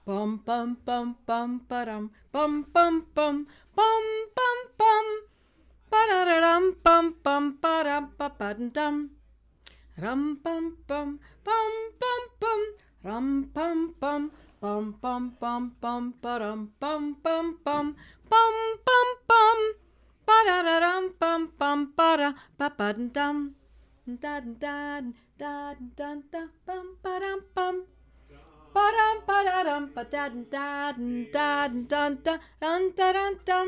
Bum bum bum bum ba-dum bum bum bum bum bum bum ba-da-da-dum bum bum ba-dum ba-ba-dum rum bum bum bum bum bum rum bum bum bum bum bum bum ba-dum bum bum bum bum bum bum ba-da-da-dum bum bum ba-da ba-ba-dum da da da da da bum ba-dum bum ba-dum ba-da-dum ba-da-dum da-dum da-dum dun da-dum dum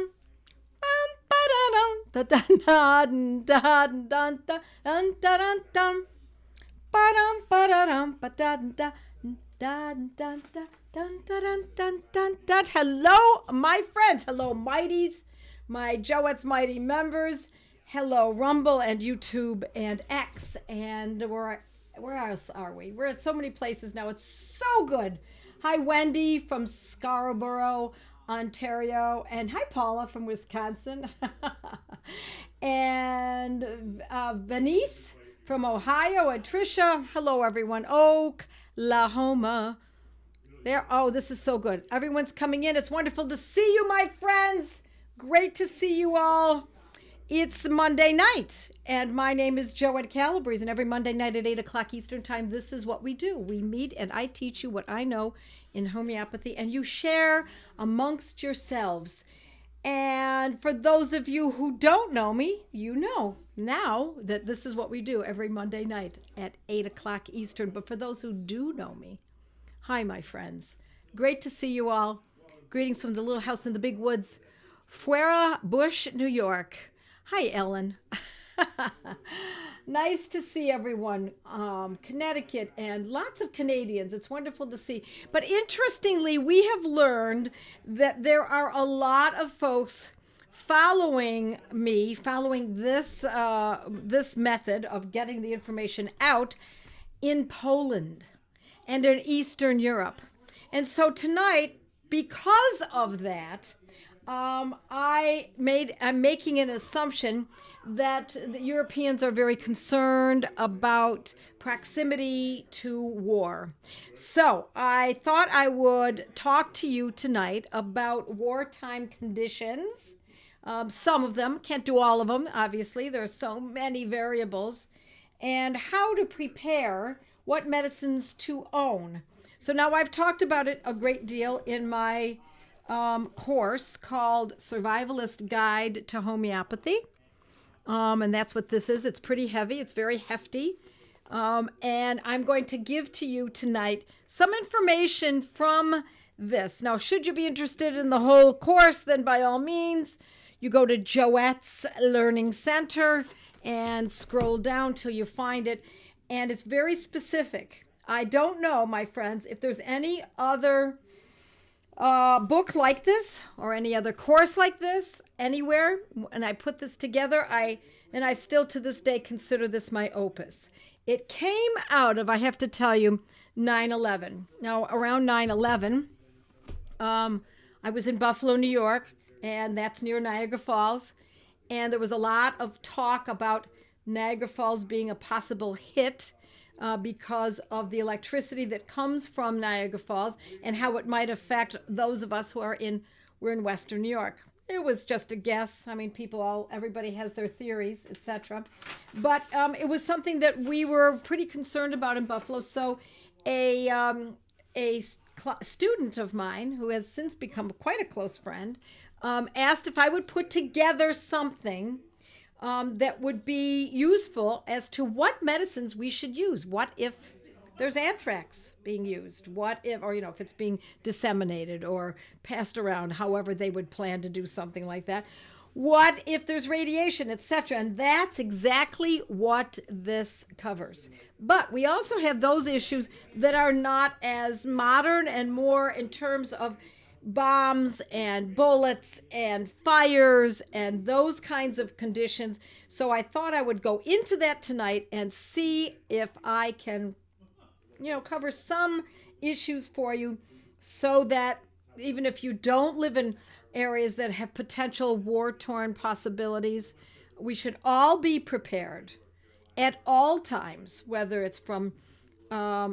bum ba-da-dum da-da-dum da-dum dun da-dum dum ba-dum ba-da-dum ba-da-dum da-dum dun. Hello, my friends. Hello, mighties, my Joette's Mighty members. Hello, Rumble and YouTube and X. And where else are we? We're at so many places now. It's so good. Hi, Wendy from Scarborough, Ontario. And hi, Paula from Wisconsin. And Venice from Ohio. And Trisha. Hello, everyone. Oklahoma. There. Oh, this is so good. Everyone's coming in. It's wonderful to see you, my friends. Great to see you all. It's Monday night, and my name is Joette Calabrese, and every Monday night at 8 o'clock Eastern Time, this is what we do. We meet, and I teach you what I know in homeopathy, and you share amongst yourselves. And for those of you who don't know me, you know now that this is what we do every Monday night at 8 o'clock Eastern. But for those who do know me, hi, my friends. Great to see you all. Greetings from the little house in the big woods, Fuera Bush, New York. Hi, Ellen. Nice to see everyone. Connecticut and lots of Canadians. It's wonderful to see. But interestingly, we have learned that there are a lot of folks following me, following this method of getting the information out in Poland and in Eastern Europe. And so tonight, because of that, I'm making an assumption that the Europeans are very concerned about proximity to war. So I thought I would talk to you tonight about wartime conditions. Some of them, can't do all of them, obviously. There are so many variables. And how to prepare, what medicines to own. So now I've talked about it a great deal in my course called Survivalist Guide to Homeopathy. And that's what this is. It's pretty heavy. It's very hefty. And I'm going to give to you tonight some information from this. Now, should you be interested in the whole course, then by all means, you go to Joette's Learning Center and scroll down till you find it. And it's very specific. I don't know, my friends, if there's any other book like this or any other course like this anywhere, and I put this together, I still to this day consider this my opus. It came out of, I have to tell you, 9/11. Now, around 9/11, I was in Buffalo, New York, and that's near Niagara Falls, and there was a lot of talk about Niagara Falls being a possible hit because of the electricity that comes from Niagara Falls and how it might affect those of us who we're in Western New York. It was just a guess. I mean, everybody has their theories, etc. But it was something that we were pretty concerned about in Buffalo. So a student of mine, who has since become quite a close friend, asked if I would put together something that would be useful as to what medicines we should use. What if there's anthrax being used? What if, or if it's being disseminated or passed around, however they would plan to do something like that. What if there's radiation, etc.? And that's exactly what this covers. But we also have those issues that are not as modern and more in terms of bombs and bullets and fires and those kinds of conditions. So I thought I would go into that tonight and see if I can, cover some issues for you so that even if you don't live in areas that have potential war-torn possibilities, we should all be prepared at all times, whether it's from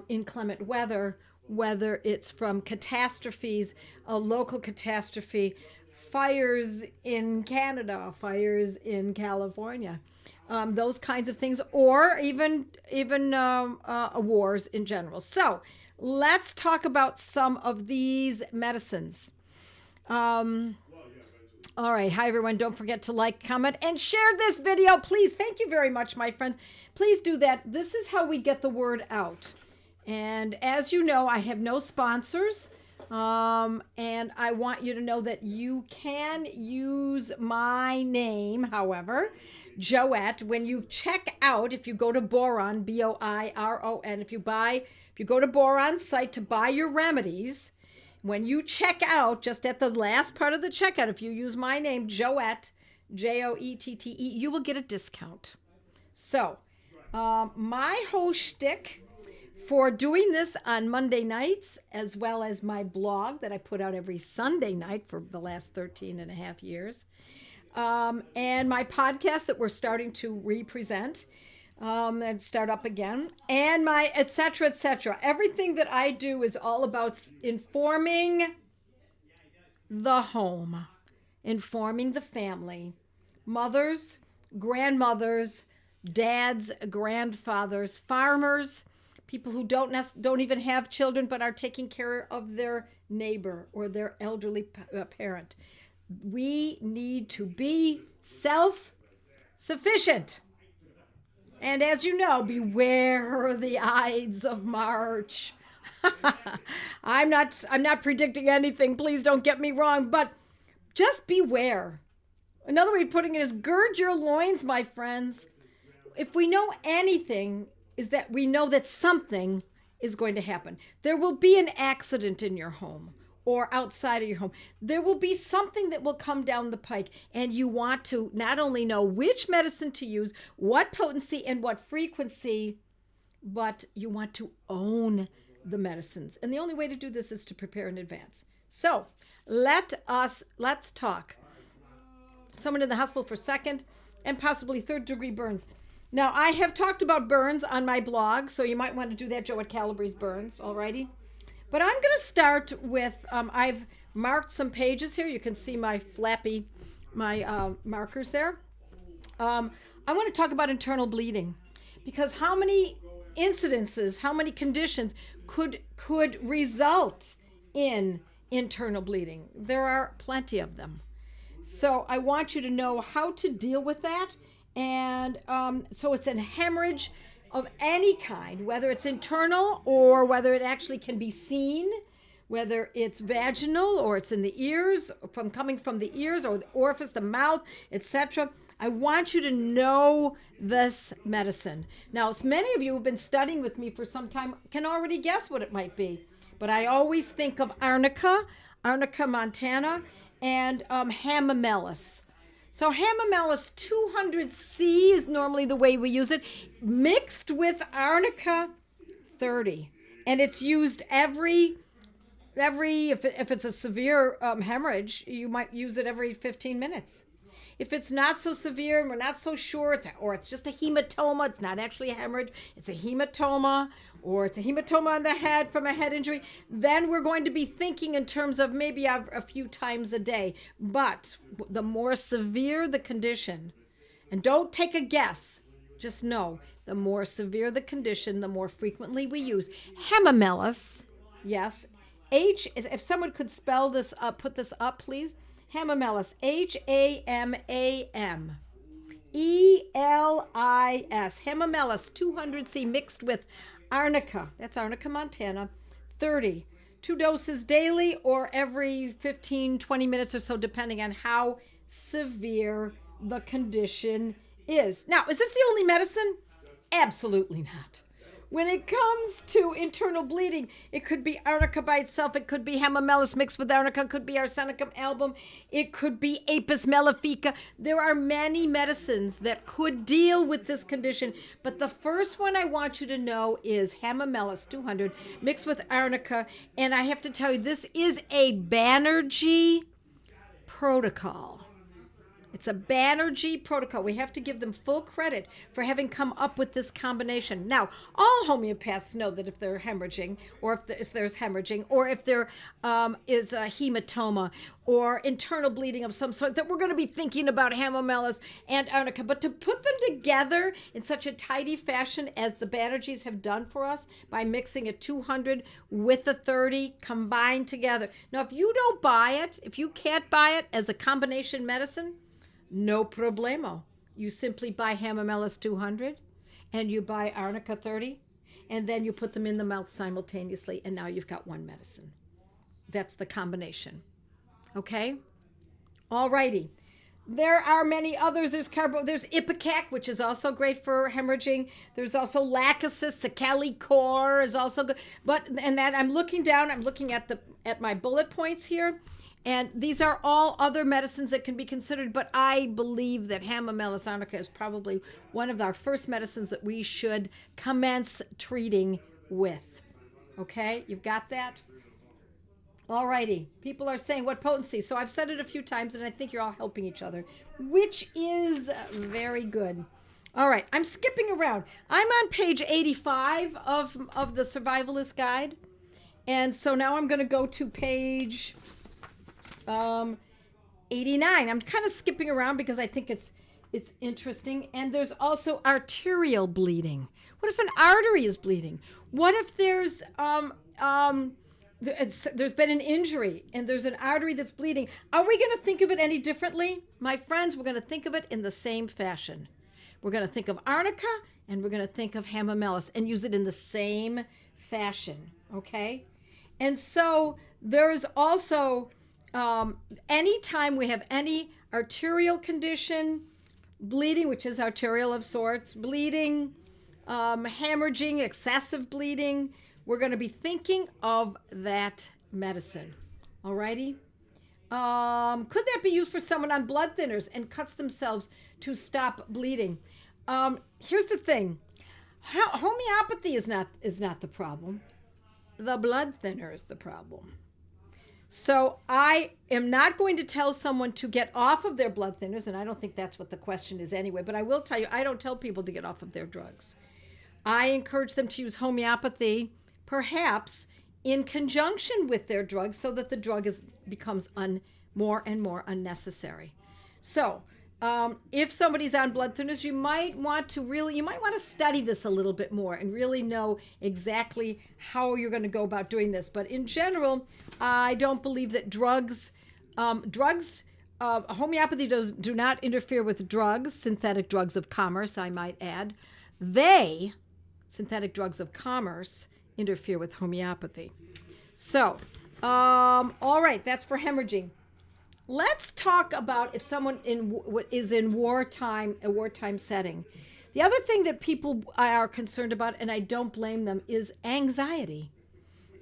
inclement weather, whether it's from catastrophes, a local catastrophe, fires in Canada, fires in California, those kinds of things, or even wars in general. So let's talk about some of these medicines. All right. Hi, everyone. Don't forget to like, comment, and share this video, please. Thank you very much, my friends. Please do that. This is how we get the word out. And as you know, I have no sponsors. And I want you to know that you can use my name, however, Joette, when you check out, if you go to Boron, Boiron, if you go to Boron's site to buy your remedies, when you check out, just at the last part of the checkout, if you use my name, Joette, Joette, you will get a discount. So, my whole shtick for doing this on Monday nights, as well as my blog that I put out every Sunday night for the last 13 and a half years, and my podcast that we're starting to represent, and start up again, and my et cetera, everything that I do is all about informing the home, informing the family, mothers, grandmothers, dads, grandfathers, farmers, people who don't even have children but are taking care of their neighbor or their elderly parent. We need to be self-sufficient. And as you know, beware the Ides of March. I'm not predicting anything. Please don't get me wrong, but just beware. Another way of putting it is gird your loins, my friends. If we know anything, is that we know that something is going to happen. There will be an accident in your home or outside of your home. There will be something that will come down the pike, and you want to not only know which medicine to use, what potency and what frequency, but you want to own the medicines. And the only way to do this is to prepare in advance. So let's talk. Someone in the hospital for second and possibly third degree burns. Now, I have talked about burns on my blog, so you might want to do that, Joette Calabrese burns, alrighty? But I'm going to start with, I've marked some pages here. You can see my markers there. I want to talk about internal bleeding, because how many incidences, how many conditions could result in internal bleeding? There are plenty of them. So I want you to know how to deal with that. And so it's a hemorrhage of any kind, whether it's internal or whether it actually can be seen, whether it's vaginal or it's in the ears, coming from the ears or the orifice, the mouth, etc. I want you to know this medicine. Now, many of you who've been studying with me for some time can already guess what it might be, but I always think of arnica montana, and hamamelis. So hamamelis 200C is normally the way we use it, mixed with arnica 30. And it's used if it's a severe hemorrhage, you might use it every 15 minutes. If it's not so severe and we're not so sure, it's just a hematoma, it's not actually a hemorrhage, it's a hematoma, or it's a hematoma on the head from a head injury, then we're going to be thinking in terms of maybe a few times a day. But the more severe the condition, and don't take a guess, just know, the more severe the condition, the more frequently we use hamamelis. Yes, if someone could spell this up, put this up, please. Hamamelis, Hamamelis, hamamelis 200C mixed with arnica, that's arnica montana, 30. 2 doses daily or every 15-20 minutes or so, depending on how severe the condition is. Now, is this the only medicine? Absolutely not. When it comes to internal bleeding, it could be arnica by itself, it could be hamamelis mixed with arnica, it could be arsenicum album, it could be apis mellifica. There are many medicines that could deal with this condition, but the first one I want you to know is hamamelis 200 mixed with arnica, and I have to tell you, this is a Banerjee protocol. It's a Banerjee protocol. We have to give them full credit for having come up with this combination. Now, all homeopaths know that if they're hemorrhaging, or if there's hemorrhaging, or if there is a hematoma or internal bleeding of some sort, that we're going to be thinking about hamamelis and arnica. But to put them together in such a tidy fashion as the Banerjees have done for us by mixing a 200 with a 30 combined together. Now, if you don't buy it, if you can't buy it as a combination medicine, no problemo. You simply buy hamamelis 200 and you buy arnica 30, and then you put them in the mouth simultaneously, and now you've got one medicine. That's the combination. Okay? All righty. There are many others. There's Ipecac, which is also great for hemorrhaging. There's also Lachesis, Saccali-Cor is also good. I'm looking at my bullet points here. And these are all other medicines that can be considered, but I believe that hamamelis arnica is probably one of our first medicines that we should commence treating with. Okay, you've got that? All righty. People are saying what potency. So I've said it a few times, and I think you're all helping each other, which is very good. All right, I'm skipping around. I'm on page 85 of the Survivalist Guide. And so now I'm going to go to page 89. I'm kind of skipping around because I think it's interesting. And there's also arterial bleeding. What if an artery is bleeding? What if there's been an injury and there's an artery that's bleeding? Are we going to think of it any differently? My friends, we're going to think of it in the same fashion. We're going to think of arnica and we're going to think of hamamelis and use it in the same fashion, okay? And so there's also anytime we have any arterial condition, bleeding, which is arterial of sorts, bleeding, hemorrhaging, excessive bleeding, we're going to be thinking of that medicine. Alrighty? Could that be used for someone on blood thinners and cuts themselves to stop bleeding? Here's the thing. Homeopathy is not the problem. The blood thinner is the problem. So I am not going to tell someone to get off of their blood thinners, and I don't think that's what the question is anyway, but I will tell you, I don't tell people to get off of their drugs. I encourage them to use homeopathy, perhaps in conjunction with their drugs, so that the drug becomes more and more unnecessary. So if somebody's on blood thinners, you might want to study this a little bit more and really know exactly how you're going to go about doing this. But in general, I don't believe that homeopathy do not interfere with drugs, synthetic drugs of commerce, I might add. Synthetic drugs of commerce, interfere with homeopathy. So, all right, that's for hemorrhaging. Let's talk about if someone is in a wartime setting. The other thing that people are concerned about, and I don't blame them, is anxiety.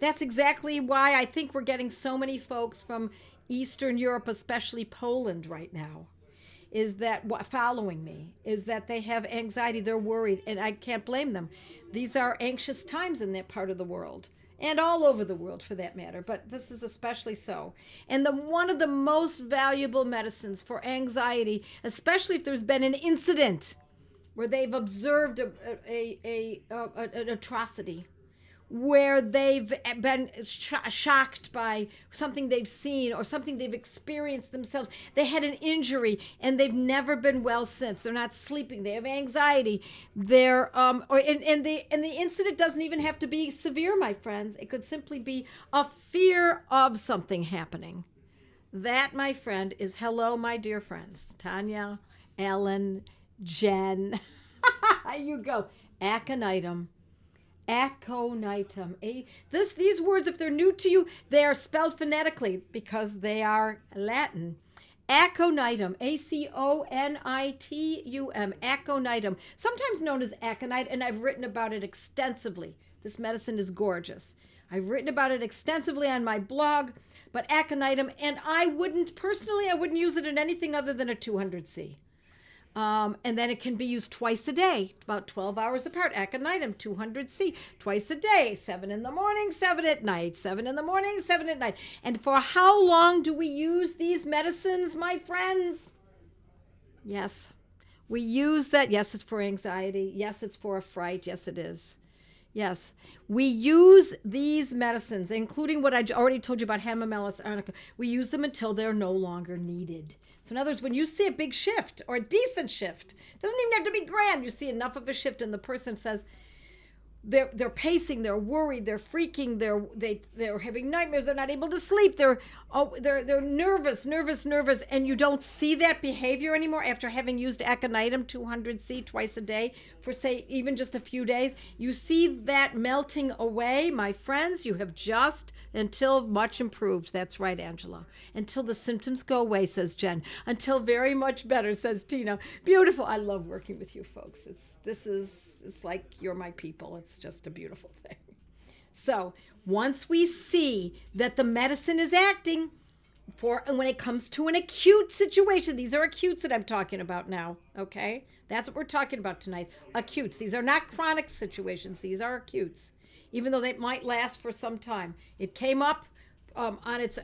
That's exactly why I think we're getting so many folks from Eastern Europe, especially Poland right now, is that following me, is that they have anxiety, they're worried, and I can't blame them. These are anxious times in that part of the world. And all over the world for that matter, but this is especially so. And one of the most valuable medicines for anxiety, especially if there's been an incident where they've observed an atrocity, where they've been shocked by something they've seen or something they've experienced themselves. They had an injury and they've never been well since. They're not sleeping. They have anxiety. They're and the incident doesn't even have to be severe, my friends. It could simply be a fear of something happening. That, my friend, is hello, my dear friends. Tanya, Ellen, Jen. You go. Aconitum. Aconitum. These words, if they're new to you, they are spelled phonetically because they are Latin. Aconitum, A-C-O-N-I-T-U-M, aconitum, sometimes known as aconite, and I've written about it extensively. This medicine is gorgeous. I've written about it extensively on my blog, but aconitum, and I wouldn't use it in anything other than a 200C. And then it can be used twice a day, about 12 hours apart. Aconitum, 200C, twice a day, 7 in the morning, 7 at night, 7 in the morning, 7 at night. And for how long do we use these medicines, my friends? Yes. We use that. Yes, it's for anxiety. Yes, it's for a fright. Yes, it is. Yes. We use these medicines, including what I already told you about Hamamelis arnica. We use them until they're no longer needed. So, in other words, when you see a big shift or a decent shift, doesn't even have to be grand, you see enough of a shift, and the person says, they're pacing, they're worried, they're freaking, they're having nightmares, they're not able to sleep, they're nervous, and you don't see that behavior anymore after having used aconitum 200C twice a day for, say, even just a few days. You see that melting away, my friends. You have just until much improved. That's right, Angela. Until the symptoms go away, says Jen. Until very much better, says Tina. Beautiful. I love working with you folks. It's like you're my people. It's just a beautiful thing. So once we see that the medicine is acting when it comes to an acute situation, these are acutes that I'm talking about now, okay? That's what we're talking about tonight, acutes. These are not chronic situations. These are acutes, even though they might last for some time. It came up on its,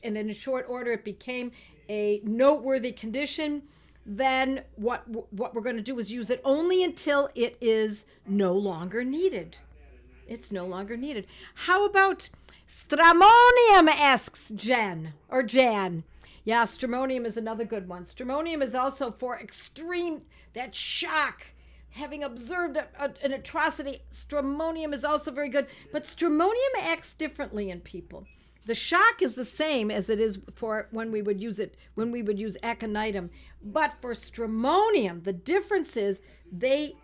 in a short order. It became a noteworthy condition. Then what we're going to do is use it only until it is no longer needed. It's no longer needed. How about stramonium, asks Jan. Yeah, stramonium is another good one. Stramonium is also for extreme, that shock, having observed an atrocity. Stramonium is also very good, but stramonium acts differently in people. The shock is the same as it is for when we would use aconitum. But for stramonium, the difference is they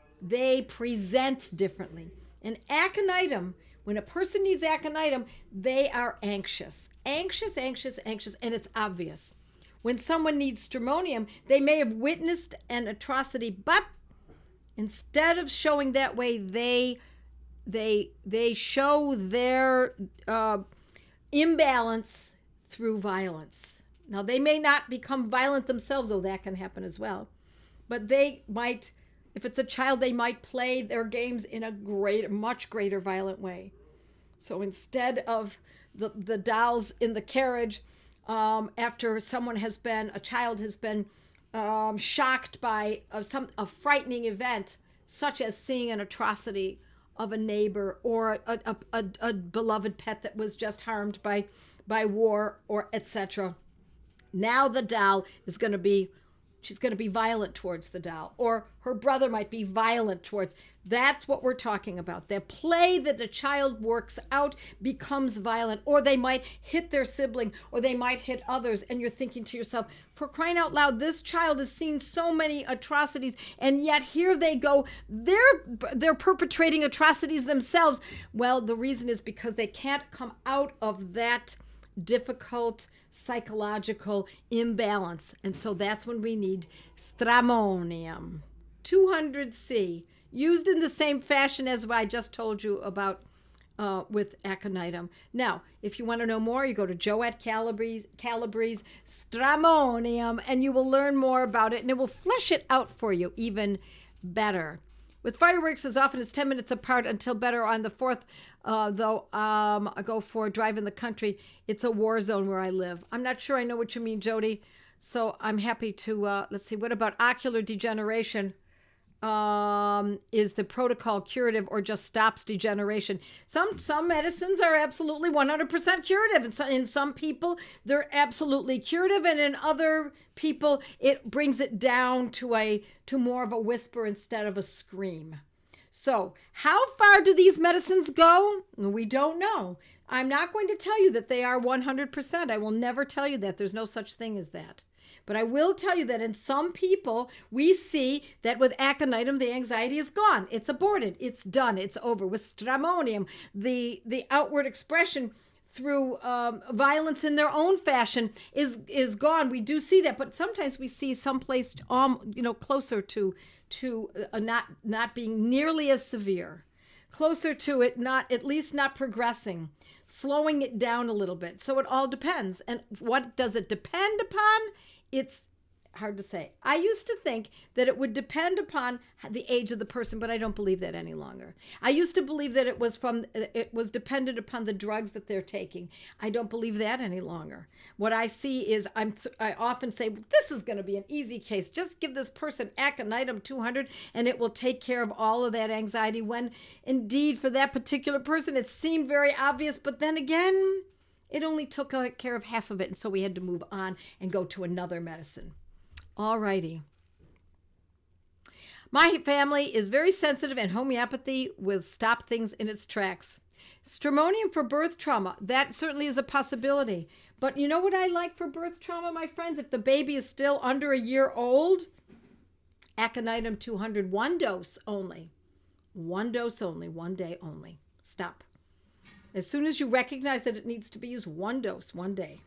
present differently. And aconitum, when a person needs aconitum, they are anxious, and it's obvious. When someone needs stramonium, they may have witnessed an atrocity, but instead of showing that way, they show their imbalance through violence. Now, they may not become violent themselves, though that can happen as well. But they might, if it's a child, they might play their games in a much greater violent way. So instead of the dolls in the carriage, after a child has been shocked by a frightening event, such as seeing an atrocity of a neighbor or a beloved pet that was just harmed by war or etc. Now the doll she's going to be violent towards the doll, or her brother might be violent towards. That's what we're talking about. The play that the child works out becomes violent, or they might hit their sibling, or they might hit others, and you're thinking to yourself, for crying out loud, this child has seen so many atrocities, and yet here they go, they're perpetrating atrocities themselves. Well, the reason is because they can't come out of that difficult psychological imbalance, and so that's when we need stramonium 200C, used in the same fashion as what I just told you about with aconitum. Now, if you want to know more, you go to Joette Calabrese stramonium, and you will learn more about it, and it will flesh it out for you even better. With fireworks as often as 10 minutes apart until better on the 4th, I go for a drive in the country. It's a war zone where I live. I'm not sure I know what you mean, Jody. So I'm happy to, let's see, what about ocular degeneration? Is the protocol curative or just stops degeneration? Some medicines are absolutely 100% curative, and in some people they're absolutely curative, and in other people it brings it down to more of a whisper instead of a scream. So how far do these medicines go? We don't know. I'm not going to tell you that they are 100%. I will never tell you that. There's no such thing as that. But I will tell you that in some people, we see that with aconitum, the anxiety is gone. It's aborted. It's done. It's over. With stramonium, the outward expression through violence in their own fashion is gone. We do see that, but sometimes we see someplace closer to not being nearly as severe, closer to it, at least not progressing, slowing it down a little bit. So it all depends. And what does it depend upon? It's hard to say. I used to think that it would depend upon the age of the person, but I don't believe that any longer. I used to believe that it was dependent upon the drugs that they're taking. I don't believe that any longer. What I see is I often say, well, this is going to be an easy case. Just give this person aconitum 200 and it will take care of all of that anxiety, when indeed for that particular person it seemed very obvious, but then again, it only took care of half of it, and so we had to move on and go to another medicine. All righty. My family is very sensitive, and homeopathy will stop things in its tracks. Stramonium for birth trauma, that certainly is a possibility. But you know what I like for birth trauma, my friends? If the baby is still under a year old, aconitum 200, one dose only. One dose only, 1 day only. Stop. As soon as you recognize that it needs to be used, one dose, 1 day.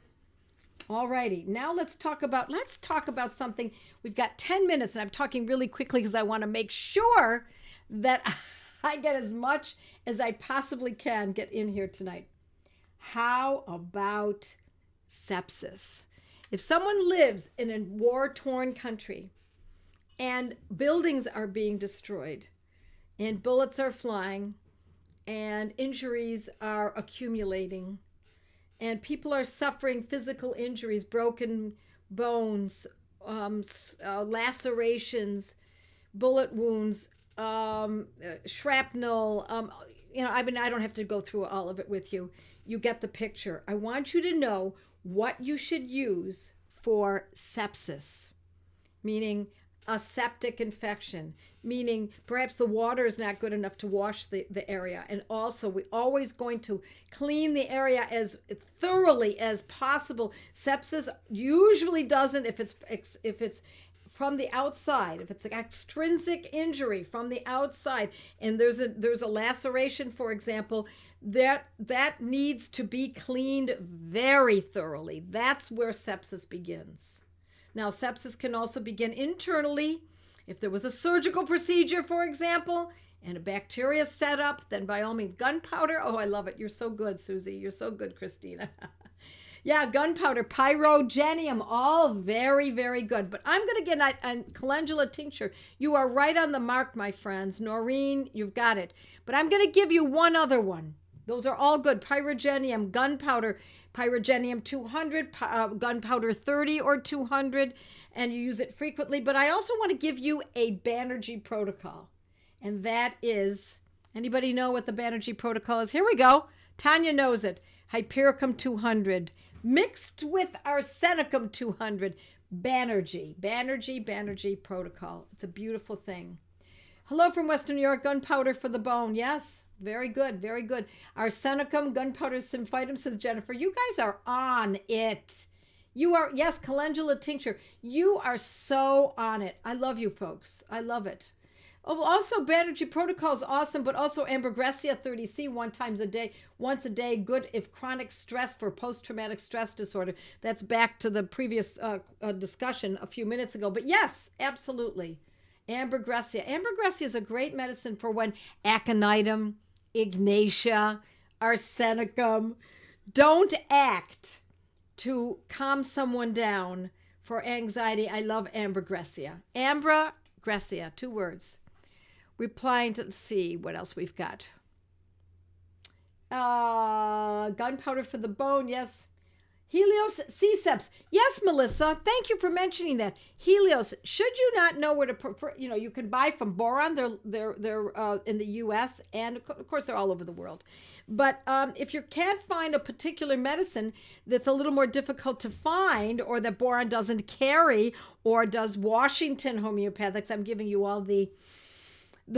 All righty. Now let's talk about something. We've got 10 minutes, and I'm talking really quickly because I want to make sure that I get as much as I possibly can get in here tonight. How about sepsis? If someone lives in a war-torn country and buildings are being destroyed and bullets are flying and injuries are accumulating, and people are suffering physical injuries, broken bones, lacerations, bullet wounds, shrapnel. I don't have to go through all of it with you. You get the picture. I want you to know what you should use for sepsis, meaning a septic infection, meaning perhaps the water is not good enough to wash the area. And also, we're always going to clean the area as thoroughly as possible. Sepsis usually doesn't, if it's from the outside, if it's an extrinsic injury from the outside, and there's a laceration, for example, that needs to be cleaned very thoroughly. That's where sepsis begins. Now, sepsis can also begin internally. If there was a surgical procedure, for example, and a bacteria set up, then by all means, gunpowder. Oh, I love it. You're so good, Susie. You're so good, Christina. Yeah, gunpowder, pyrogenium, all very, very good. But I'm going to get a calendula tincture. You are right on the mark, my friends. Noreen, you've got it. But I'm going to give you one other one. Those are all good. Pyrogenium, gunpowder, pyrogenium 200, gunpowder 30 or 200, and you use it frequently. But I also want to give you a Banerjee protocol, and that is, anybody know what the Banerjee protocol is? Here we go. Tanya knows it. Hypericum 200, mixed with arsenicum 200, Banerjee protocol. It's a beautiful thing. Hello from Western New York, gunpowder for the bone. Yes. Very good, very good. Arsenicum, gunpowder symphytum, says Jennifer. You guys are on it. You are, yes, calendula tincture. You are so on it. I love you, folks. I love it. Oh, also, Banerjee protocol is awesome, but also ambergrissia 30C once a day, good if chronic stress for post-traumatic stress disorder. That's back to the previous discussion a few minutes ago. But yes, absolutely. Ambergrissia. Ambergrissia is a great medicine for when aconitum, ignatia, arsenicum. Don't act to calm someone down for anxiety. I love ambergrissia. Ambergrissia, 2 words. Replying to, let's see what else we've got. Gunpowder for the bone, yes. Helios C-seps. Yes, Melissa, thank you for mentioning that. Helios, should you not know where to, you can buy from Boron. They're in the U.S. and of course they're all over the world. But if you can't find a particular medicine that's a little more difficult to find, or that Boron doesn't carry, or does Washington Homeopathics, I'm giving you all the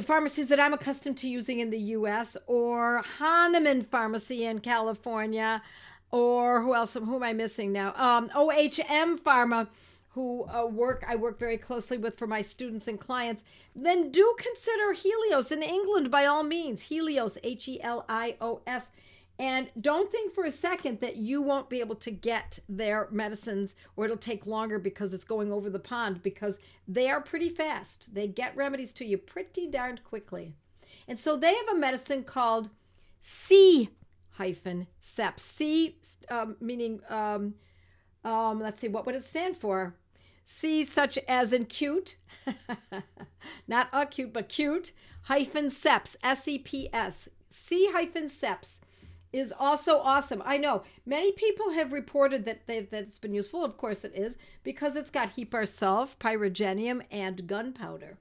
pharmacies that I'm accustomed to using in the U.S., or Hahnemann Pharmacy in California, or who am I missing now? OHM Pharma, who I work very closely with for my students and clients. Then do consider Helios in England by all means. Helios, Helios. And don't think for a second that you won't be able to get their medicines, or it'll take longer because it's going over the pond, because they are pretty fast. They get remedies to you pretty darned quickly. And so they have a medicine called C-seps. C, meaning, let's see, what would it stand for? C such as in cute, not acute, but cute, hyphen seps, S-E-P-S. C hyphen seps is also awesome. I know many people have reported that it's been useful. Of course it is, because it's got hepar sulf, pyrogenium, and gunpowder,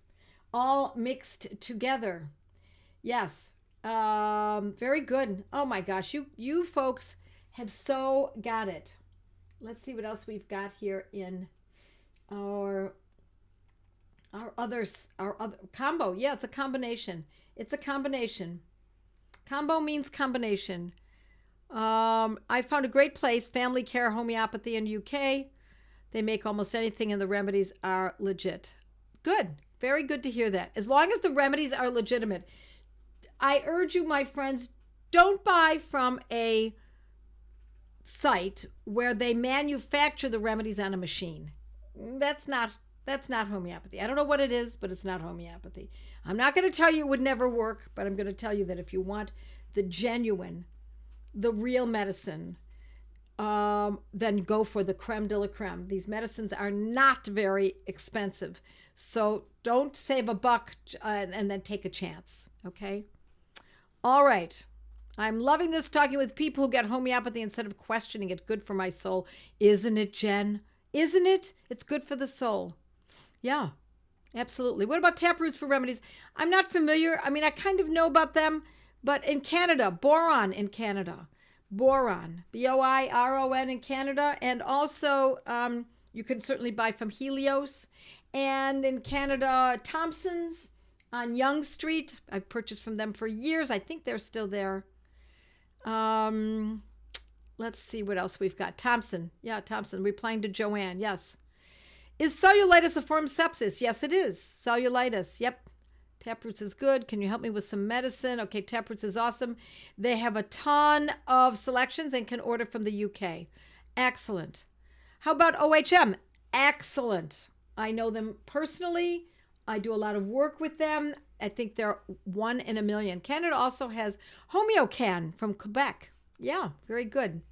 all mixed together. Yes, very good. Oh my gosh, you folks have so got it. Let's see what else we've got here in our other combo. Yeah, it's a combination. It's a combination. Combo means combination. I found a great place, Family Care Homeopathy in UK. They make almost anything and the remedies are legit. Good. Very good to hear that. As long as the remedies are legitimate. I urge you, my friends, don't buy from a site where they manufacture the remedies on a machine. That's not homeopathy. I don't know what it is, but it's not homeopathy. I'm not going to tell you it would never work, but I'm going to tell you that if you want the genuine, the real medicine, then go for the creme de la creme. These medicines are not very expensive, so don't save a buck and then take a chance, okay? All right. I'm loving this, talking with people who get homeopathy instead of questioning it. Good for my soul. Isn't it, Jen? Isn't it? It's good for the soul. Yeah, absolutely. What about taproots for remedies? I'm not familiar. I mean, I kind of know about them, but in Canada, boron in Canada. Boron, B-O-I-R-O-N in Canada. And also, you can certainly buy from Helios. And in Canada, Thompson's on Yonge Street. I've purchased from them for years. I think they're still there. Let's see what else we've got. Thompson. Yeah, Thompson. Replying to Joanne. Yes. Is cellulitis a form of sepsis? Yes, it is. Cellulitis. Yep. Taproots is good. Can you help me with some medicine? Okay, Taproots is awesome. They have a ton of selections and can order from the UK. Excellent. How about OHM? Excellent. I know them personally. I do a lot of work with them. I think they're 1 in a million. Canada also has Homeocan from Quebec. Yeah, very good.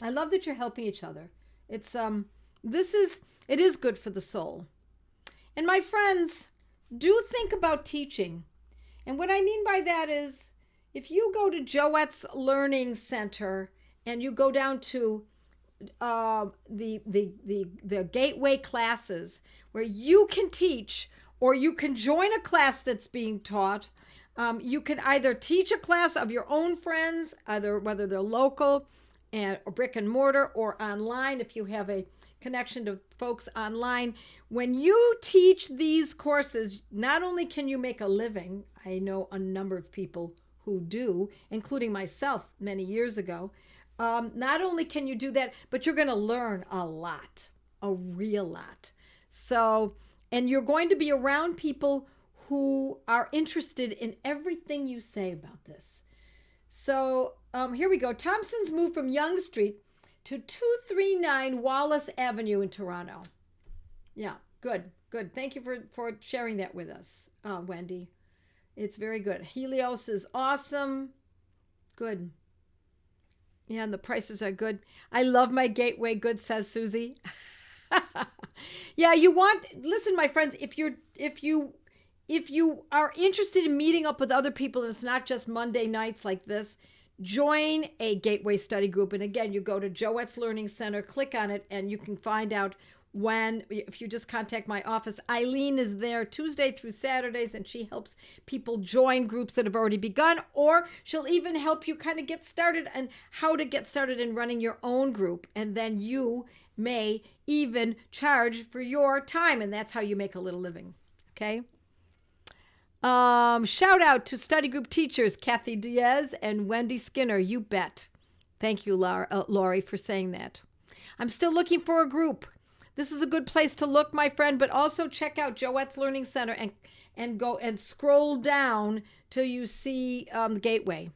I love that you're helping each other. It is good for the soul. And my friends, do think about teaching. And what I mean by that is, if you go to Joette's Learning Center and you go down to the gateway classes where you can teach, or you can join a class that's being taught. You can either teach a class of your own friends, whether they're local or brick and mortar, or online if you have a connection to folks online. When you teach these courses, not only can you make a living, I know a number of people who do, including myself many years ago. Not only can you do that, but you're going to learn a lot, a real lot. So, and you're going to be around people who are interested in everything you say about this. So here we go. Thompson's moved from Yonge Street to 239 Wallace Avenue in Toronto. Yeah, good. Thank you for sharing that with us, Wendy. It's very good. Helios is awesome. Good. Yeah, and the prices are good. I love my gateway goods, says Susie. Yeah, listen, my friends, if you are interested in meeting up with other people, and it's not just Monday nights like this, join a gateway study group. And again, you go to Joette's Learning Center, click on it, and you can find out when, if you just contact my office. Eileen is there Tuesday through Saturdays, and she helps people join groups that have already begun, or she'll even help you kind of get started and how to get started in running your own group. And then you may even charge for your time, and that's how you make a little living. Okay. Shout out to study group teachers Kathy Diaz and Wendy Skinner. You bet. Thank you, Laurie, for saying that. I'm still looking for a group. This is a good place to look, my friend, but also check out Joette's Learning Center and go and scroll down till you see the gateway.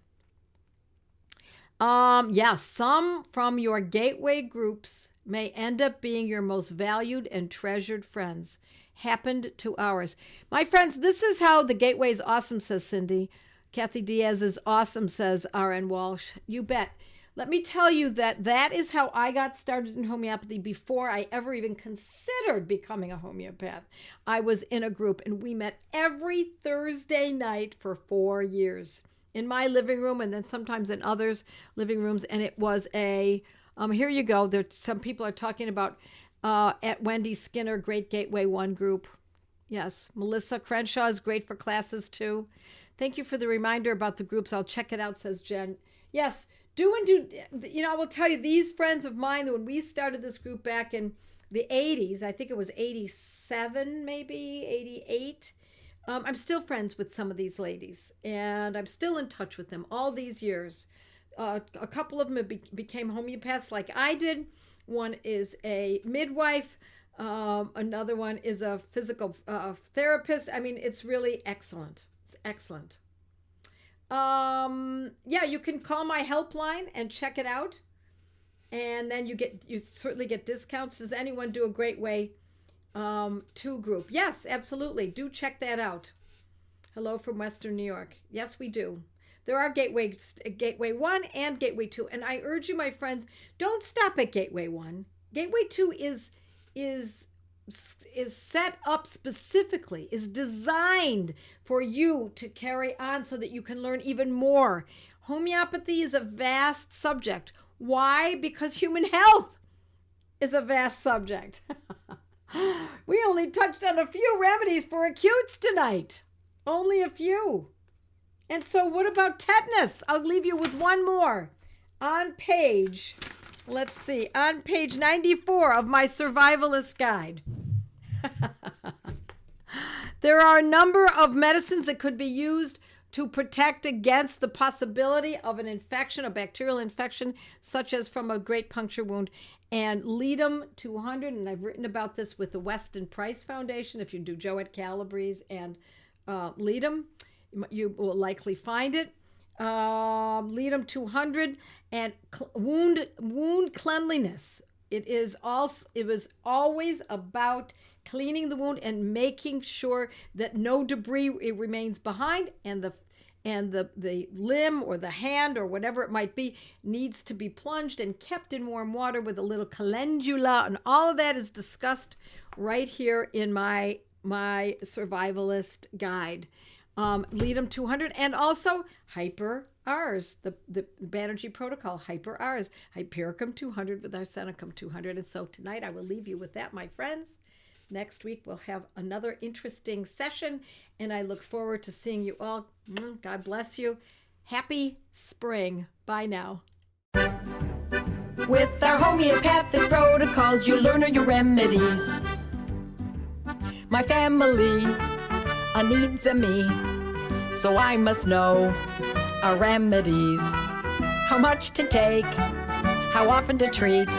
Some from your gateway groups may end up being your most valued and treasured friends. Happened to ours. My friends, this is how the gateway is awesome, says Cindy. Kathy Diaz is awesome, says R.N. Walsh. You bet. Let me tell you that is how I got started in homeopathy before I ever even considered becoming a homeopath. I was in a group and we met every Thursday night for 4 years in my living room and then sometimes in others' living rooms. And it was here you go. Some people are talking about at Wendy Skinner, Great Gateway 1 group. Yes, Melissa Crenshaw is great for classes too. Thank you for the reminder about the groups. I'll check it out, says Jen. Yes, I will tell you, these friends of mine, when we started this group back in the 80s, I think it was 87, maybe 88. I'm still friends with some of these ladies, and I'm still in touch with them all these years. A couple of them became homeopaths like I did. One is a midwife. Another one is a physical therapist. I mean, it's really excellent. It's excellent. You can call my helpline and check it out. And then you certainly get discounts. Does anyone do a Great Way 2 group? Yes, absolutely. Do check that out. Hello from Western New York. Yes, we do. There are Gateway 1 and Gateway 2. And I urge you, my friends, don't stop at Gateway 1. Gateway 2 is set up specifically, is designed for you to carry on so that you can learn even more. Homeopathy is a vast subject. Why? Because human health is a vast subject. We only touched on a few remedies for acutes tonight. Only a few. And so what about tetanus? I'll leave you with one more. On page 94 of my survivalist guide. There are a number of medicines that could be used to protect against the possibility of an infection, a bacterial infection, such as from a great puncture wound. And Leadum 200, and I've written about this with the Weston Price Foundation. If you do Joette Calabrese and Leadum, you will likely find it. Leadum 200 and wound cleanliness. It was always about cleaning the wound and making sure that no debris remains behind, and the limb or the hand or whatever it might be needs to be plunged and kept in warm water with a little calendula, and all of that is discussed right here in my survivalist guide. Leadum 200 and also Hyper Rs, the Banerjee protocol, Hyper Rs, Hypericum 200 with Arsenicum 200. And so tonight I will leave you with that, my friends. Next week we'll have another interesting session, and I look forward to seeing you all. God bless you. Happy spring. Bye now. With our homeopathic protocols, you learn your remedies. My family needs me, so I must know our remedies. How much to take, how often to treat,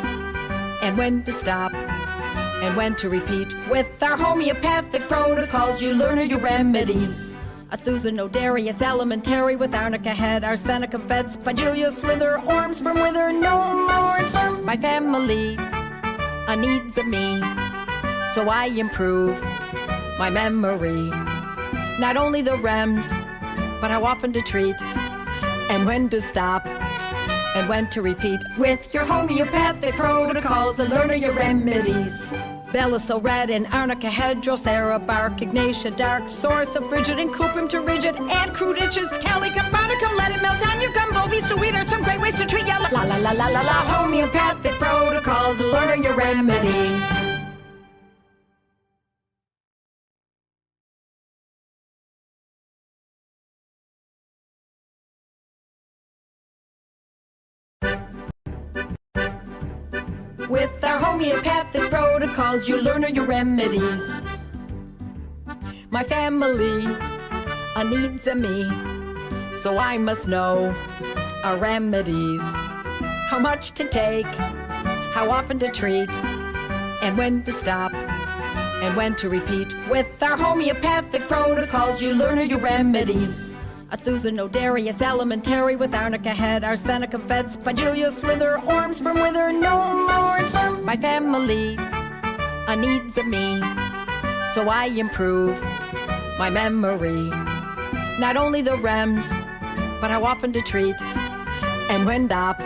and when to stop, and when to repeat. With our homeopathic protocols, you learn your remedies. Athuzanodary, it's elementary, with arnica head, arsenicum fed, spigelia slither, orms from wither, no more infirm. My family needs me, so I improve my memory. Not only the rems, but how often to treat, and when to stop, and when to repeat. With your homeopathic protocols, learn your remedies. Belisol red and arnica head, drosera bark, ignatia dark, source of frigid and cuprum to rigid, and crude itches, calicum, barnicum, let it melt on your gumbo, beast to weed are some great ways to treat ya. La la la la la la, homeopathic protocols, learn your remedies. With our homeopathic protocols, you learn your remedies. My family needs me, so I must know our remedies. How much to take, how often to treat, and when to stop, and when to repeat. With our homeopathic protocols, you learn your remedies. Athuzanodary, it's elementary, with arnica head, arsenicum fed, spigelia slither, orms from wither, no more infirm. My family needs me, so I improve my memory. Not only the rems, but how often to treat, and when to stop,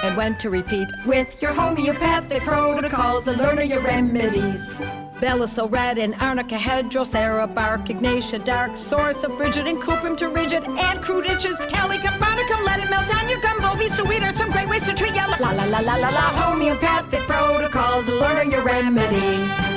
and when to repeat. With your homeopathic protocols, learn your remedies. Belisol red and arnica hydrocera bark, ignatia dark, source of frigid and cuprum to rigid, and crude itches, calicum, barnicum, let it melt on your gumbo, vista weed are some great ways to treat ya. La la la la la la, homeopathic protocols, learn your remedies.